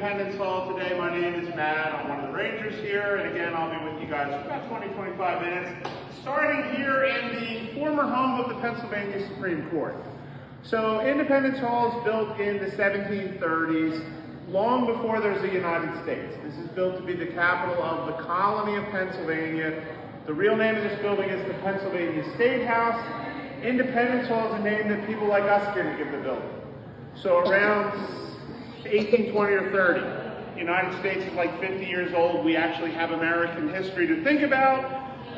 Independence Hall today. My name is Matt. I'm one of the Rangers here, and again, I'll be with you guys for about 20-25 minutes, starting here in the former home of the Pennsylvania Supreme Court. So Independence Hall is built in the 1730s, long before there's a United States. This is built to be the capital of the colony of Pennsylvania. The real name of this building is the Pennsylvania State House. Independence Hall is a name that people like us didn't give the building. So around 1820 or 30, the United States is like 50 years old. We actually have American history to think about.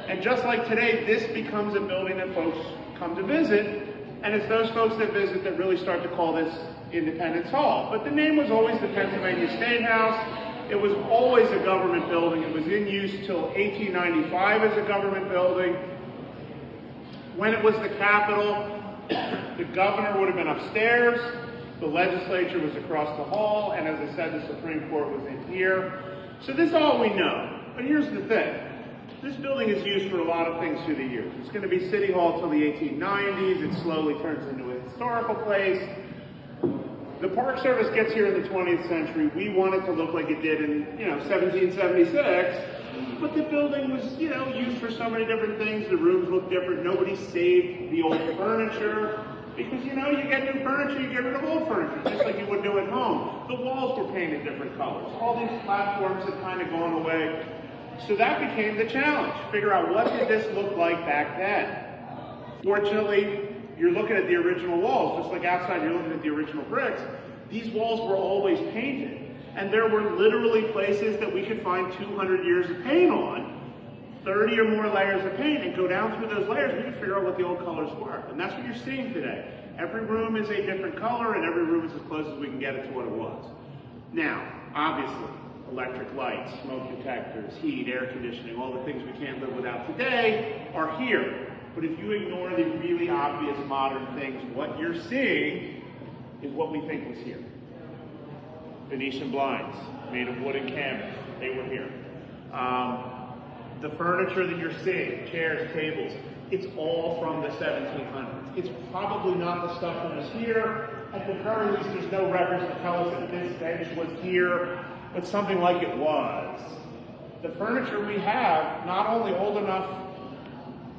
And just like today, this becomes a building that folks come to visit. And it's those folks that visit that really start to call this Independence Hall. But the name was always the Pennsylvania State House. It was always a government building. It was in use till 1895 as a government building. When it was the capital, the governor would have been upstairs. The legislature was across the hall, and as I said, the Supreme Court was in here. So this is all we know. But here's the thing. This building is used for a lot of things through the years. It's going to be City Hall till the 1890s. It slowly turns into a historical place. The Park Service gets here in the 20th century. We want it to look like it did in, 1776. But the building was, used for so many different things. The rooms look different. Nobody saved the old furniture. Because, you get new furniture, you get rid of old furniture, just like you would do at home. The walls were painted different colors. All these platforms had kind of gone away. So that became the challenge. Figure out what did this look like back then. Fortunately, you're looking at the original walls, just like outside you're looking at the original bricks. These walls were always painted. And there were literally places that we could find 200 years of paint on, 30 or more layers of paint, and go down through those layers, we could figure out what the old colors were. And that's what you're seeing today. Every room is a different color, and every room is as close as we can get it to what it was. Now, obviously, electric lights, smoke detectors, heat, air conditioning, all the things we can't live without today are here. But if you ignore the really obvious modern things, what you're seeing is what we think was here. Venetian blinds, made of wood and canvas, they were here. The furniture that you're seeing, chairs, tables, it's all from the 1700s. It's probably not the stuff that was here. At the very least, there's no records to tell us that this bench was here, but something like it was. The furniture we have, not only old enough,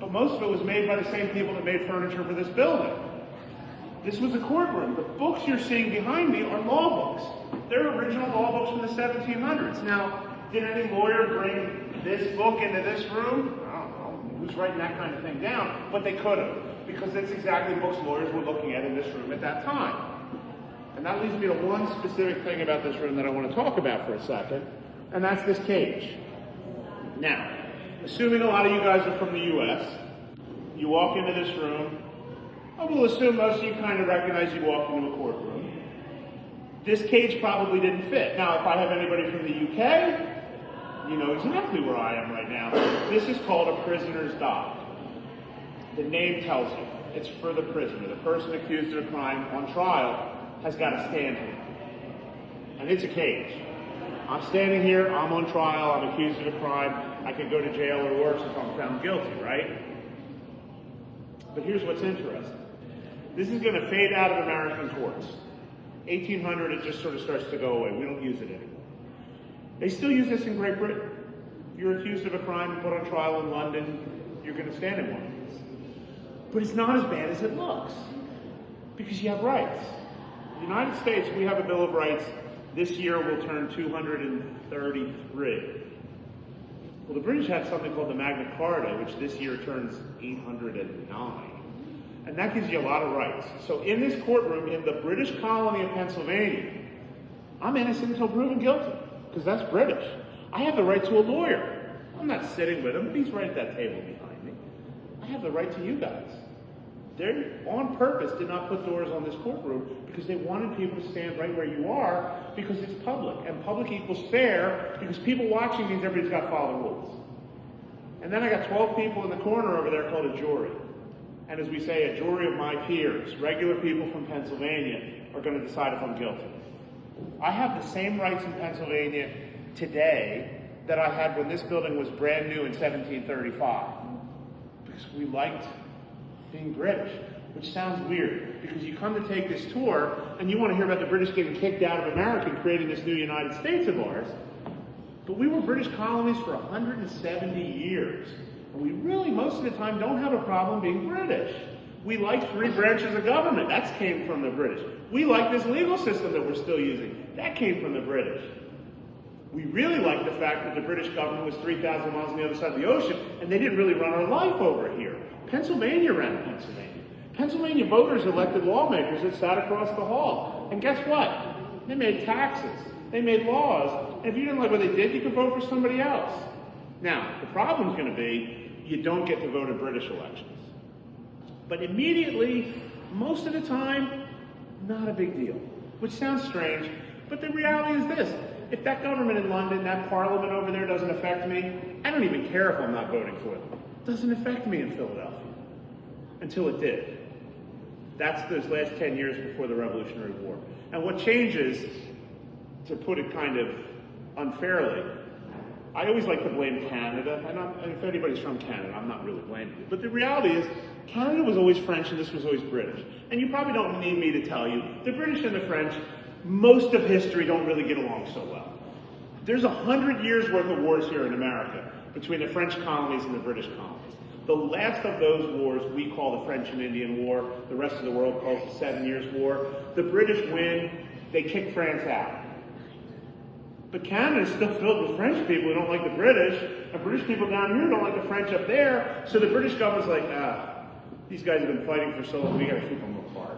but most of it was made by the same people that made furniture for this building. This was a courtroom. The books you're seeing behind me are law books. They're original law books from the 1700s. Now, did any lawyer bring this book into this room? I don't know. Who's writing that kind of thing down? But they could have, because that's exactly books lawyers were looking at in this room at that time. And that leads me to one specific thing about this room that I want to talk about for a second, and that's this cage. Now, assuming a lot of you guys are from the U.S., you walk into this room, I will assume most of you kind of recognize you walked into a courtroom. This cage probably didn't fit. Now, if I have anybody from the UK, you know exactly where I am right now. This is called a prisoner's dock. The name tells you. It's for the prisoner. The person accused of a crime on trial has got to stand here. And it's a cage. I'm standing here, I'm on trial, I'm accused of a crime, I could go to jail or worse if I'm found guilty, right? But here's what's interesting. This is going to fade out of American courts. 1800, it just sort of starts to go away. We don't use it anymore. They still use this in Great Britain. If you're accused of a crime and put on trial in London, you're going to stand in one of these. But it's not as bad as it looks, because you have rights. In the United States, we have a Bill of Rights. This year will turn 233. Well, the British had something called the Magna Carta, which this year turns 809. And that gives you a lot of rights. So in this courtroom, in the British colony of Pennsylvania, I'm innocent until proven guilty, because that's British. I have the right to a lawyer. I'm not sitting with him, but he's right at that table behind me. I have the right to you guys. They, on purpose, did not put doors on this courtroom because they wanted people to stand right where you are, because it's public. And public equals fair, because people watching means everybody's got to follow the rules. And then I got 12 people in the corner over there called a jury. And as we say, a jury of my peers, regular people from Pennsylvania, are going to decide if I'm guilty. I have the same rights in Pennsylvania today that I had when this building was brand new in 1735. Because we liked being British, which sounds weird. because you come to take this tour and you want to hear about the British getting kicked out of America and creating this new United States of ours. But we were British colonies for 170 years. And we really, most of the time, don't have a problem being British. We like 3 branches of government. That came from the British. We like this legal system that we're still using. That came from the British. We really like the fact that the British government was 3,000 miles on the other side of the ocean, and they didn't really run our life over here. Pennsylvania ran Pennsylvania. Pennsylvania voters elected lawmakers that sat across the hall. And guess what? They made taxes. They made laws. And if you didn't like what they did, you could vote for somebody else. Now, the problem's going to be you don't get to vote in British elections. But immediately, most of the time, not a big deal. Which sounds strange, but the reality is this. If that government in London, that parliament over there doesn't affect me, I don't even care if I'm not voting for them. It doesn't affect me in Philadelphia. Until it did. That's those last 10 years before the Revolutionary War. And what changes, to put it kind of unfairly, I always like to blame Canada. And if anybody's from Canada, I'm not really blaming you. But the reality is, Canada was always French and this was always British. And you probably don't need me to tell you, the British and the French, most of history don't really get along so well. There's 100 years worth of wars here in America between the French colonies and the British colonies. The last of those wars we call the French and Indian War. The rest of the world calls the 7 Years' War. The British win. They kick France out. But Canada is still filled with French people who don't like the British, and British people down here don't like the French up there. So the British government's like, these guys have been fighting for so long, we got to keep them apart.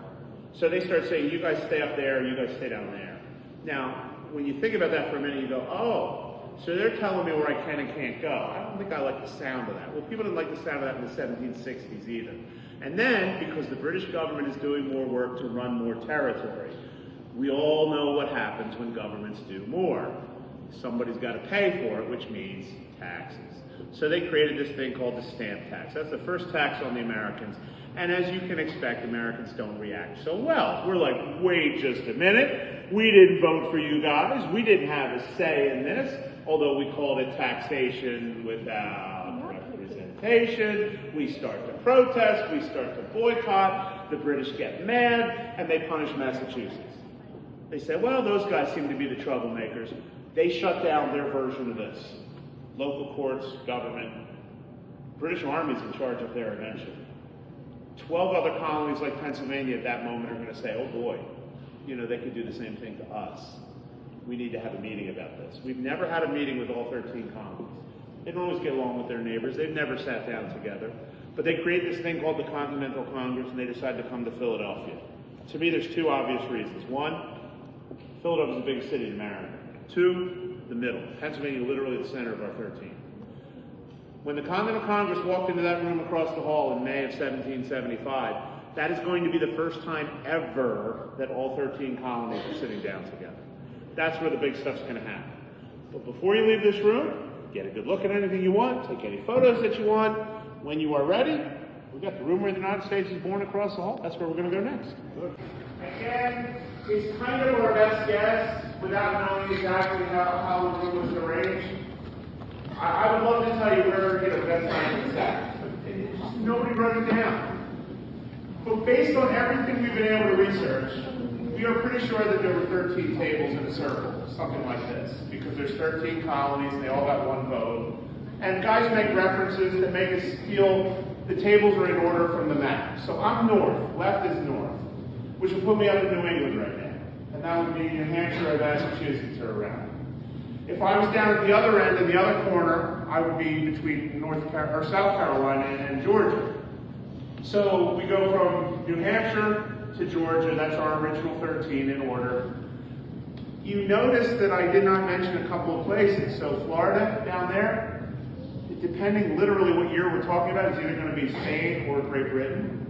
So they start saying, you guys stay up there, you guys stay down there. Now, when you think about that for a minute, you go, oh, so they're telling me where I can and can't go. I don't think I like the sound of that. Well, people didn't like the sound of that in the 1760s either. And then, because the British government is doing more work to run more territory, we all know what happens when governments do more. Somebody's got to pay for it, which means taxes. So they created this thing called the stamp tax. That's the first tax on the Americans. And as you can expect, Americans don't react so well. We're like, wait just a minute. We didn't vote for you guys. We didn't have a say in this. Although we called it taxation without representation. We start to protest. We start to boycott. The British get mad, and they punish Massachusetts. They said, well, those guys seem to be the troublemakers. They shut down their version of this. Local courts, government. British Army's in charge up there eventually. 12 other colonies like Pennsylvania at that moment are going to say, oh boy, you know, they could do the same thing to us. We need to have a meeting about this. We've never had a meeting with all 13 colonies. They don't always get along with their neighbors. They've never sat down together. But they create this thing called the Continental Congress, and they decide to come to Philadelphia. To me, there's 2 obvious reasons. 1, Philadelphia's the biggest city in America. 2, the middle. Pennsylvania, literally the center of our 13. When the Continental Congress walked into that room across the hall in May of 1775, that is going to be the first time ever that all 13 colonies are sitting down together. That's where the big stuff's going to happen. But before you leave this room, get a good look at anything you want, take any photos that you want. When you are ready, we've got the room where the United States is born across the hall. That's where we're going to go next. Again, it's kind of our best guess without knowing exactly how the room was arranged. I would love to tell you where bedside is at, but nobody wrote it down. But based on everything we've been able to research, we are pretty sure that there were 13 tables in a circle, something like this, because there's 13 colonies and they all got one vote. And guys make references that make us feel the tables are in order from the map. So I'm north, left is north, which will put me up in New England right now. And that would be New Hampshire and Massachusetts are around. If I was down at the other end, in the other corner, I would be between South Carolina and Georgia. So we go from New Hampshire to Georgia. That's our original 13 in order. You notice that I did not mention a couple of places. So Florida down there, depending literally what year we're talking about, is either going to be Spain or Great Britain.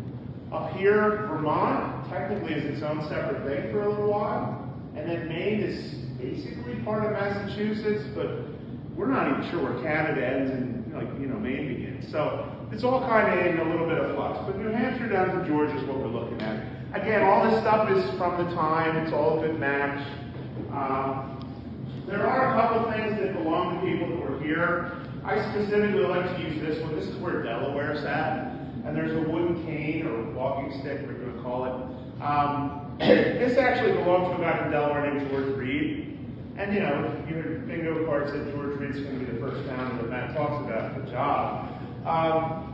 Up here, Vermont technically is its own separate thing for a little while. And then Maine is basically part of Massachusetts, but we're not even sure where Canada ends and Maine begins. So it's all kind of in a little bit of flux. But New Hampshire down to Georgia is what we're looking at. Again, all this stuff is from the time. It's all a good match. There are a couple things that belong to people that were here. I specifically like to use this one. This is where Delaware's at. And there's a wooden cane or walking stick, we're going to call it. This actually belonged to a guy from Delaware named George Reed. And you know, your bingo card said George Reed's going to be the first founder that Matt talks about. Good job.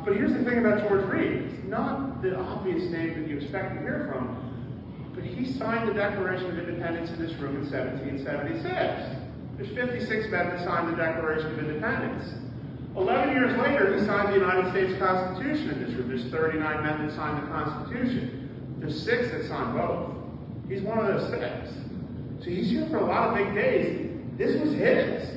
But here's the thing about George Reed. It's not the obvious name that you expect to hear from, but he signed the Declaration of Independence in this room in 1776. There's 56 men that signed the Declaration of Independence. 11 years later, he signed the United States Constitution in this room. There's 39 men that signed the Constitution. There's 6 that signed both. He's one of those 6. So he's here for a lot of big days. This was his.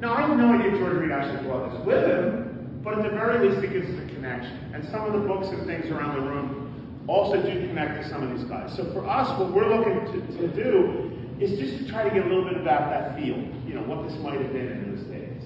Now, I have no idea if George Reed actually brought this with him, but at the very least, it gives us a connection. And some of the books and things around the room also do connect to some of these guys. So for us, what we're looking to do is just to try to get a little bit about that feel, you know, what this might have been in those days.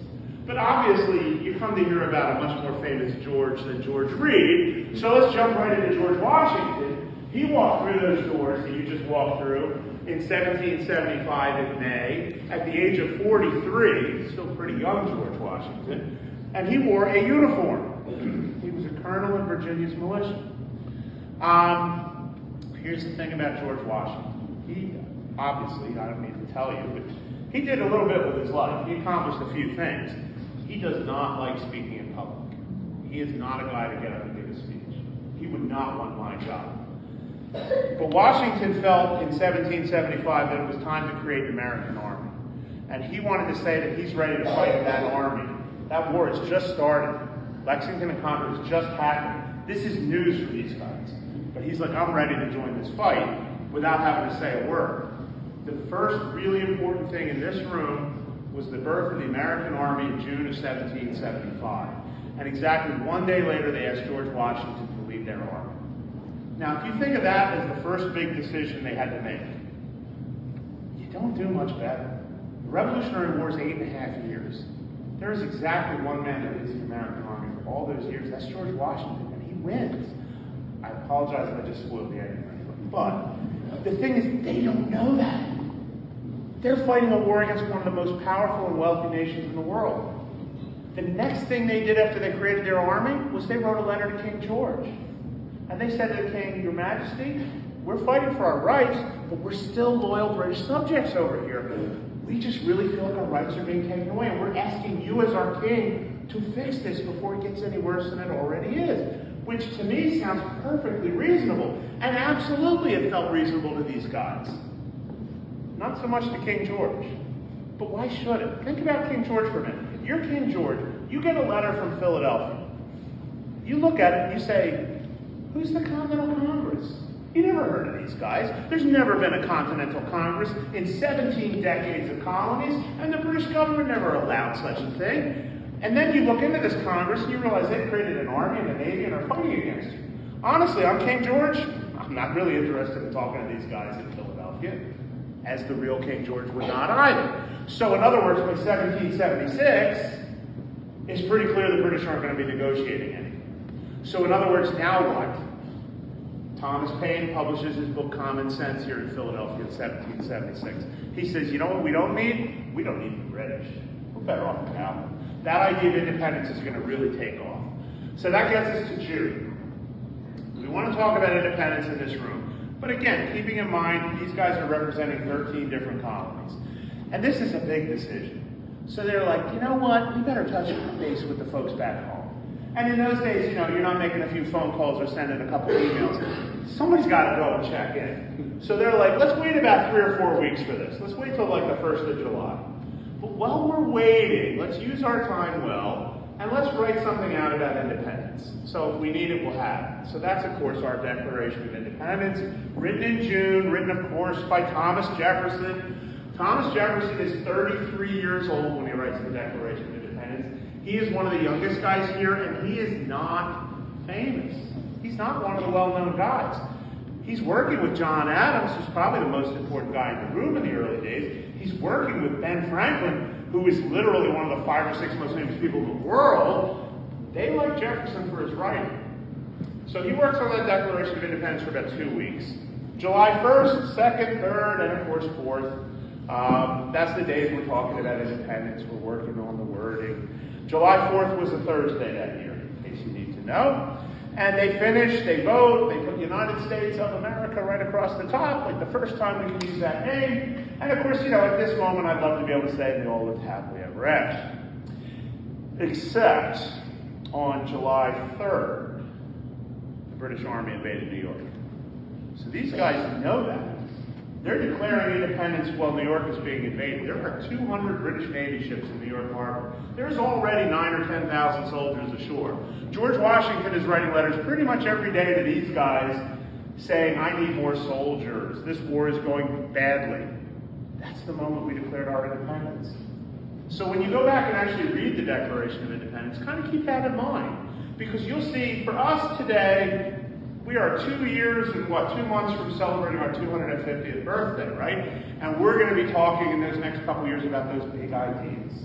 But obviously, you come to hear about a much more famous George than George Reed. So let's jump right into George Washington. He walked through those doors that you just walked through in 1775 in May, at the age of 43, still pretty young George Washington, and he wore a uniform. He was a colonel in Virginia's militia. Here's the thing about George Washington. He, obviously, I don't need to tell you, but he did a little bit with his life. He accomplished a few things. He does not like speaking in public. He is not a guy to get up and give a speech. He would not want my job. But Washington felt in 1775 that it was time to create an American army. And he wanted to say that he's ready to fight in that army. That war has just started. Lexington and Concord has just happened. This is news for these guys. But he's like, I'm ready to join this fight without having to say a word. The first really important thing in this room was the birth of the American Army in June of 1775. And exactly one day later, they asked George Washington to lead their army. Now, if you think of that as the first big decision they had to make, you don't do much better. The Revolutionary War is 8.5 years. There is exactly one man that leads the American Army for all those years. That's George Washington, and he wins. I apologize if I just spoiled the ending for anybody. But the thing is, they don't know that. They're fighting a war against one of the most powerful and wealthy nations in the world. The next thing they did after they created their army was they wrote a letter to King George. And they said to the king, Your Majesty, we're fighting for our rights, but we're still loyal British subjects over here. We just really feel like our rights are being taken away, and we're asking you as our king to fix this before it gets any worse than it already is. Which to me sounds perfectly reasonable. And absolutely it felt reasonable to these guys. Not so much to King George. But why should it? Think about King George for a minute. You're King George. You get a letter from Philadelphia. You look at it and you say, who's the Continental Congress? You never heard of these guys. There's never been a Continental Congress in 17 decades of colonies, and the British government never allowed such a thing. And then you look into this Congress and you realize they created an army and a navy and are fighting against you. Honestly, I'm King George. I'm not really interested in talking to these guys in Philadelphia, as the real King George would not either. So in other words, by 1776, it's pretty clear the British aren't going to be negotiating anything. So in other words, now what? Thomas Paine publishes his book Common Sense here in Philadelphia in 1776. He says, you know what we don't need? We don't need the British. We're better off without them. That idea of independence is going to really take off. So that gets us to June. We want to talk about independence in this room. But again, keeping in mind, these guys are representing 13 different colonies. And this is a big decision. So they're like, you know what? We better touch base with the folks back home. And in those days, you know, you're not making a few phone calls or sending a couple emails. Somebody's got to go and check in. So they're like, let's wait about 3 or 4 weeks for this. Let's wait till like the 1st of July. But while we're waiting, let's use our time well, and let's write something out about independence. So if we need it, we'll have it. So that's, of course, our Declaration of Independence, written in June, written, of course, by Thomas Jefferson. Thomas Jefferson is 33 years old when he writes the Declaration of Independence. He is one of the youngest guys here, and he is not famous. He's not one of the well-known guys. He's working with John Adams, who's probably the most important guy in the room in the early days. He's working with Ben Franklin, who is literally one of the 5 or 6 most famous people in the world. They like Jefferson for his writing. So he works on that Declaration of Independence for about 2 weeks. July 1st, 2nd, 3rd, and of course 4th. That's the days we're talking about independence. We're working on the wording. July 4th was a Thursday that year, in case you need to know. And they finish, they vote, they put United States of America right across the top, like the first time we can use that name. And of course, at this moment, I'd love to be able to say they all lived happily ever after. Except on July 3rd, the British Army invaded New York. So these guys know that. They're declaring independence while New York is being invaded. There are 200 British Navy ships in New York Harbor. There's already 9,000 or 10,000 soldiers ashore. George Washington is writing letters pretty much every day to these guys saying, I need more soldiers. This war is going badly. That's the moment we declared our independence. So when you go back and actually read the Declaration of Independence, kind of keep that in mind. Because you'll see, for us today, we are 2 years and 2 months from celebrating our 250th birthday, right? And we're going to be talking in those next couple years about those big ideas.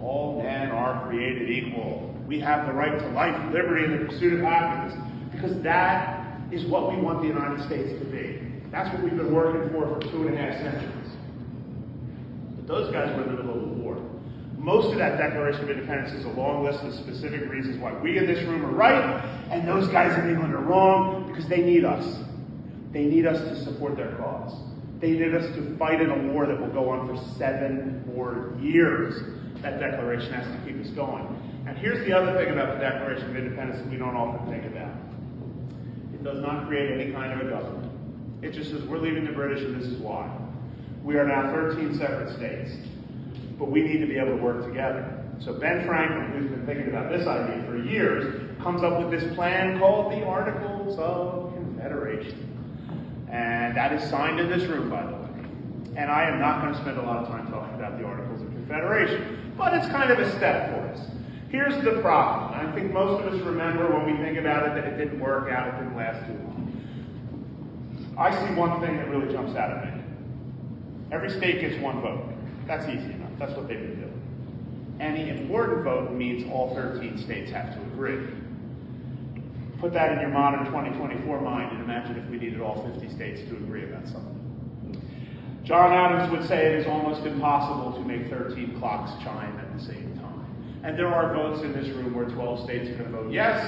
All men are created equal. We have the right to life, liberty, and the pursuit of happiness. Because that is what we want the United States to be. That's what we've been working for 2.5 centuries. But those guys were in the middle of a war. Most of that Declaration of Independence is a long list of specific reasons why we in this room are right, and those guys in England are wrong, because they need us. They need us to support their cause. They need us to fight in a war that will go on for 7 more years. That declaration has to keep us going. And here's the other thing about the Declaration of Independence that we don't often think about. It does not create any kind of a government. It just says, we're leaving the British and this is why. We are now 13 separate states. But we need to be able to work together. So Ben Franklin, who's been thinking about this idea for years, comes up with this plan called the Articles of Confederation. And that is signed in this room, by the way. And I am not going to spend a lot of time talking about the Articles of Confederation, but it's kind of a step for us. Here's the problem. I think most of us remember when we think about it that it didn't work out, it didn't last too long. I see one thing that really jumps out at me. Every state gets 1 vote. That's easy enough. That's what they've been doing. Any important vote means all 13 states have to agree. Put that in your modern 2024 mind and imagine if we needed all 50 states to agree about something. John Adams would say it is almost impossible to make 13 clocks chime at the same time. And there are votes in this room where 12 states are going to vote yes,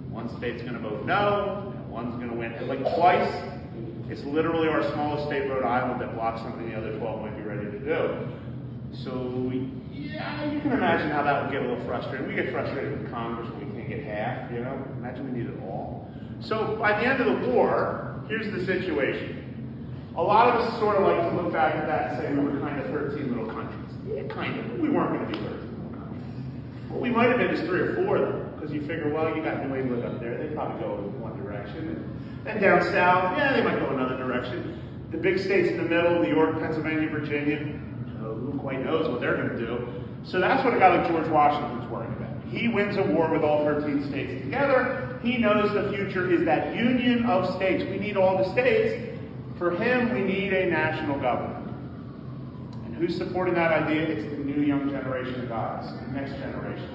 1 state's going to vote no, and 1's going to win. And like twice, it's literally our smallest state, Rhode Island, that blocks something the other 12 might be ready to do. So, yeah, you can imagine how that would get a little frustrating. We get frustrated with Congress when we can't get half, Imagine we need it all. So, by the end of the war, here's the situation. A lot of us sort of like to look back at that and say we were kind of 13 little countries. Yeah, kind of. We weren't going to be 13 little countries. What we might have been is 3 or 4 of them, because you figure, well, you got New England up there. They probably go in one direction. And down south, yeah, they might go another direction. The big states in the middle, New York, Pennsylvania, Virginia, who quite knows what they're going to do. So that's what a guy like George Washington's worrying about. He wins a war with all 13 states together. He knows the future is that union of states. We need all the states. For him, we need a national government. And who's supporting that idea? It's the new young generation of guys, the next generation.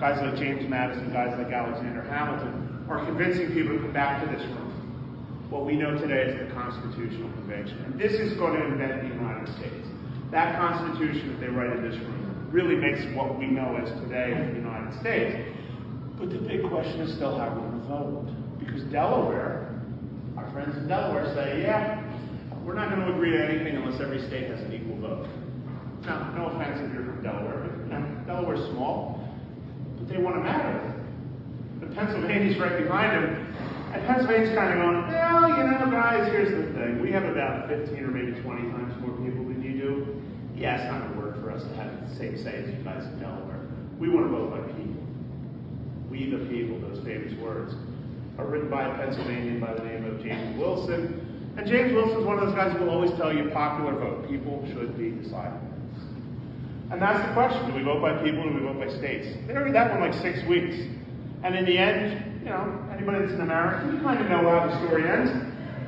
Guys like James Madison, guys like Alexander Hamilton are convincing people to come back to this room. What we know today is the Constitutional Convention. And this is going to invent the United States. That Constitution that they write in this room really makes what we know as today as the United States. But the big question is still how we're going to vote. Because Delaware, our friends in Delaware say, yeah, we're not going to agree to anything unless every state has an equal vote. Now, no offense if you're from Delaware, but Delaware's small, but they want to matter. But Pennsylvania's right behind them. And Pennsylvania's kind of going, well, guys, here's the thing. We have about 15 or maybe 20 times more people than you do. Yeah, it's not going to work for us to have the same say as you guys in Delaware. We want to vote by people. We the people, those famous words, are written by a Pennsylvanian by the name of James Wilson. And James Wilson's one of those guys who will always tell you popular vote. People should be deciding things. And that's the question. Do we vote by people or do we vote by states? They read that one like 6 weeks. And in the end, anybody that's in America, you kind of know how the story ends.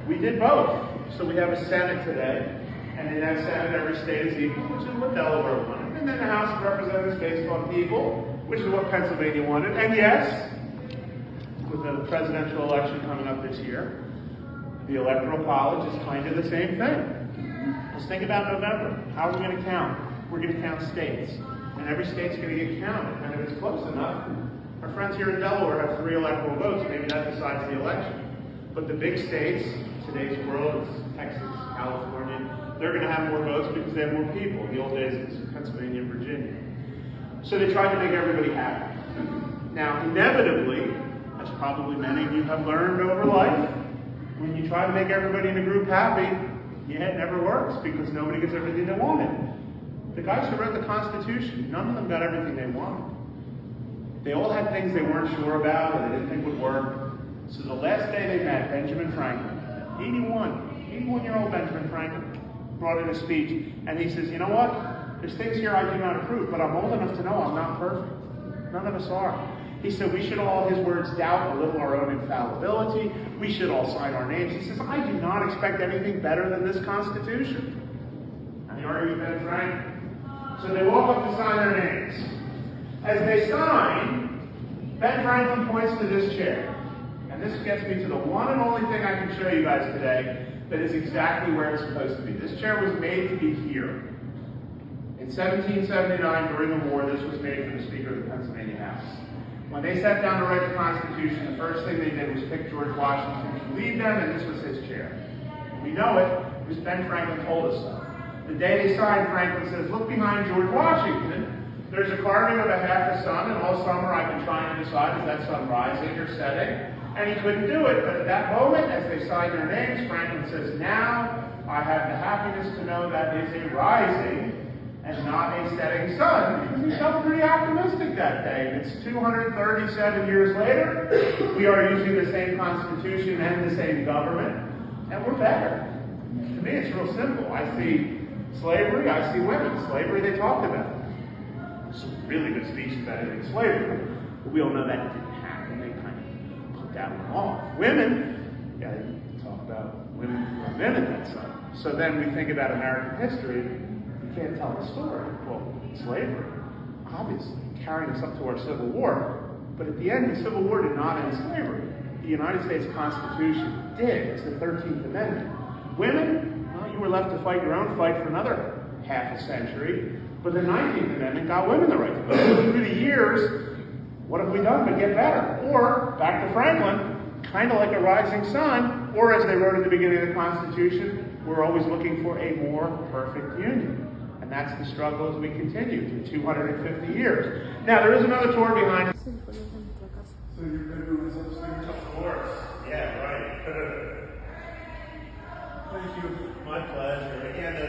We did both. So we have a Senate today. And in that Senate, every state is equal, which is what Delaware wanted. And then the House of Representatives based on people, which is what Pennsylvania wanted. And yes, with the presidential election coming up this year, the Electoral College is kind of the same thing. Let's think about November. How are we going to count? We're going to count states. And every state's going to get counted. And if it's close enough, Our friends here in Delaware have 3 electoral votes. Maybe that decides the election. But the big states, today's world, it's Texas, California, they're going to have more votes because they have more people. In the old days, it was Pennsylvania and Virginia. So they tried to make everybody happy. Now, inevitably, as probably many of you have learned over life, when you try to make everybody in a group happy, yeah, it never works because nobody gets everything they wanted. The guys who wrote the Constitution, none of them got everything they wanted. They all had things they weren't sure about or they didn't think would work. So the last day they met, Benjamin Franklin, 81-year-old Benjamin Franklin, brought in a speech, and he says, you know what? There's things here I do not approve, but I'm old enough to know I'm not perfect. None of us are. He said we should all, his words, doubt a little our own infallibility. We should all sign our names. He says, I do not expect anything better than this Constitution. And he argued with Ben Franklin. So they walk up to sign their names. As they sign, Ben Franklin points to this chair. And this gets me to the one and only thing I can show you guys today that is exactly where it's supposed to be. This chair was made to be here. In 1779, during the war, this was made for the Speaker of the Pennsylvania House. When they sat down to write the Constitution, the first thing they did was pick George Washington to lead them, and this was his chair. We know it because Ben Franklin told us so. The day they signed, Franklin says, look behind George Washington. There's a carving of a half a sun, and all summer I've been trying to decide, is that sun rising or setting? And he couldn't do it, but at that moment, as they signed their names, Franklin says, now I have the happiness to know that is a rising and not a setting sun, because he felt pretty optimistic that day. And it's 237 years later, we are using the same Constitution and the same government, and we're better. To me, it's real simple. I see slavery, I see women. Slavery, they talked about. Some really good speeches about ending slavery, but we all know that didn't happen. They kind of put that one off. Women, yeah, they talk about women for a minute that time. So then we think about American history. You can't tell the story. Well, slavery, obviously, carrying us up to our Civil War. But at the end, the Civil War did not end slavery. The United States Constitution did. It's the 13th Amendment. Women, well, you were left to fight your own fight for another half a century. But the 19th Amendment got women the right to vote. Through the years, what have we done but get better? Or, back to Franklin, kind of like a rising sun, or as they wrote at the beginning of the Constitution, we're always looking for a more perfect union. And that's the struggle as we continue through 250 years. Now, there is another tour behind us. So your bedroom is upstairs? Of course. Yeah, right. Thank you. My pleasure. Again,